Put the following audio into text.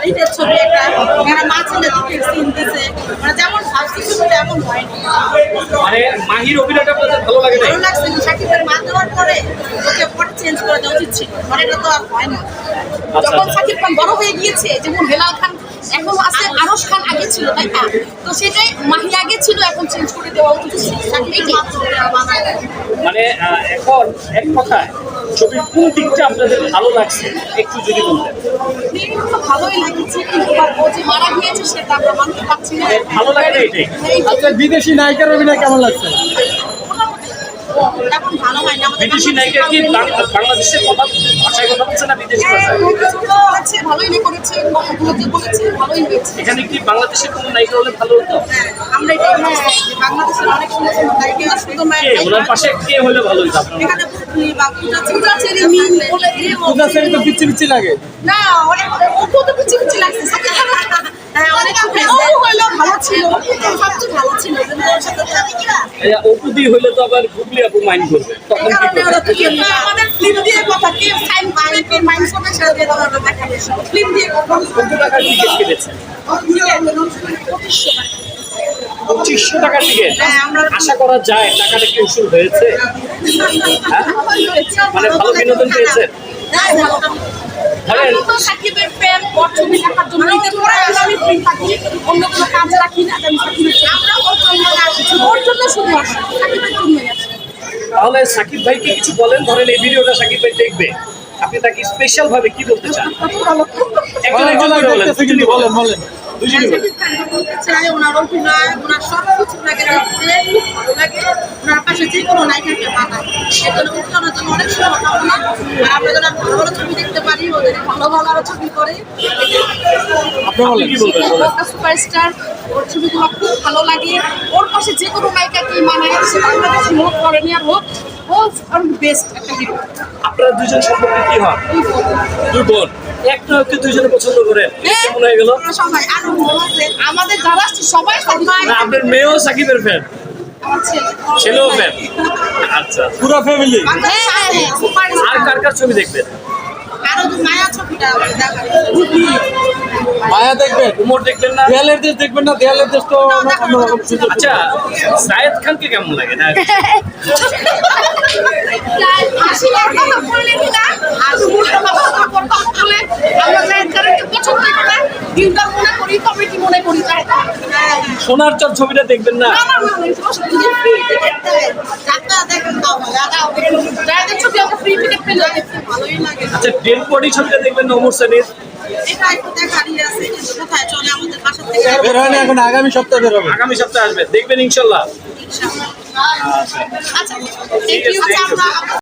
ঈদের ছবি একটা এখানে মা ছেলে দুটো সিন দিছে মানে যেমন ভাবছি ছবিটা এমন হয়নি। মানে মাহির অভিনয়টা আপনাদের ভালো লাগে না? ভালো লাগছে শাকিবের মা দেওয়ার পরে ওকে পরে চেঞ্জ করে দেওয়া উচিত ছিল, মানে এটা তো আর হয় না। যখন শাকিব খান বড় হয়ে গিয়েছে, যেমন হেলাল খান এখন আছে, আরশ খান আগে ছিল, তাই না? তো সেটাই মাহি আগে ছিল, এখন চেঞ্জ করে দেওয়া উচিত ছিল। মানে এখন এক কথায় ছবির কোন দিকটা আপনাদের ভালো লাগছে একটু যদি বলতেন। ভালোই লাগছে, কিন্তু ও যে মারা গিয়েছে সেটা আমরা মানতে পারছি না। ভালো লাগে না এটাই। আচ্ছা, বিদেশি নায়িকার অভিনয় কেমন লাগছে? এখন ভালো হয় না আমাদের বিদেশি নায়িকা কি বাংলাদেশের কথা ভাষায় কথা বলছে না বিদেশি ভাষায়? আছে, ভালোই না করেছে, বলতে বলেছে ভালোই হয়েছে। এখানে কি বাংলাদেশের কোনো নায়িকা হলে ভালো হতো? আমরা এটাই ভাবছি যে বাংলাদেশের অনেক সুন্দর সুন্দর নায়িকা শুধু কে ওনার পাশে কে হলে ভালো হতো আপনার? এখানে পুতলি বা পূজা চেরি মিল বলে পূজা সেরি তো পিচ্ছি পিচ্ছি লাগে। না, অনেক ওপো তো পিছি পিছি লাগছে সাকিব খান। হ্যাঁ, অনেক ও হলো ভালো ছিল, সবচেয়ে ভালো ছিল, কিন্তু ওর সাথে অপুদি হইলে তো আবার গুগলি আপু মাইন্ড করবে, তখন কি করবে? আমাদের ফিল্ম দিয়ে কথা কে সাইন করে কে মাইন্ড করবে সেটা দিয়ে আমরা দেখাবো। ফিল্ম দিয়ে কথা কত টাকার টিকিট কেটেছে? 2500 টাকার টিকিট। হ্যাঁ, আমরা আশা করা যায় টাকাটা কি উসুল হয়েছে? মানে ভালো বিনোদন পেয়েছেন? ধরেন সাকিবের ফ্যান ওর ছবি দেখার জন্য আমি ফ্রি থাকি, অন্য কোনো কাজ রাখি না। আমি সাকিবের আমরা ওর জন্য শুধু আসি, সাকিবের জন্যই আসি। তাহলে সাকিব ভাইকে কিছু বলেন, ধরেন এই ভিডিওটা সাকিব ভাই দেখবে, আপনি তাকে স্পেশাল ভাবে কি বলতে চান? একজন একজন করে বলেন, দুজনই বলেন। বলেন। দুজনই বলেন। চাই ওনার অভিনয়, ওনার সব কিছু লাগে দেখতে ভালো লাগে, ওনার পাশে যে কোনো নায়িকাকে মানায়। সেজন্য উত্তরণের জন্য অনেক শুভকামনা। আর আমরা যেন ভালো ভালো ছবি দেখতে পারি, ওদের ভালো ভালো আরো ছবি করে। আপনি বলেন। কি বলবেন? সুপারস্টার, ওর ছবিগুলো খুব ভালো লাগে। ওর পাশে যে কোনো নায়িকাকে মানায়, সে বাংলাদেশি হোক ফরেনিয়ার হোক, ও বেস্ট একটা হিরো। আপনারা দুজন সম্পর্কে কি হয়? দুই বোন, একটা হচ্ছে দুজনে পছন্দ করেন, কেমন হয়ে গেল? সবাই আরো আমাদের যারা আসছে সবাই সবাই না, আপনার মেয়েও সাকিবের ফ্যান, আমার ছেলে ছেলেও ফ্যান। আচ্ছা, পুরো ফ্যামিলি। আর কার কার ছবি দেখবেন? আরো যে মায়া ছবিটা দেখা, মায়া দেখবেন? উমর দেখবেন না? দেয়ালের দেশ দেখবেন না? দেয়ালের দেশ তো অন্যরকম সুন্দর। আচ্ছা, সায়েদ খানকে কেমন লাগে? না হাসি কথা বললে না, আর উল্টো কথা বলে আমরা যাদেরকে পছন্দ করি না, দিনটা মনে করি, কমিটি মনে করি, তাই না? সোনার চর ছবিটা দেখবেন না? ফ্রি টিকিট পেলে ভালোই লাগে। আচ্ছা, ডেড বডি ছবিটা দেখবেন না ওমর সানির? এটা একটু দেখারই আছে, কিন্তু কোথায় চলে আমাদের বাসা থেকে বের হয় না এখন, আগামী সপ্তাহে বের হবে। আগামী সপ্তাহে আসবে, দেখবেন ইনশাল্লাহ। আচ্ছা, থ্যাংক ইউ।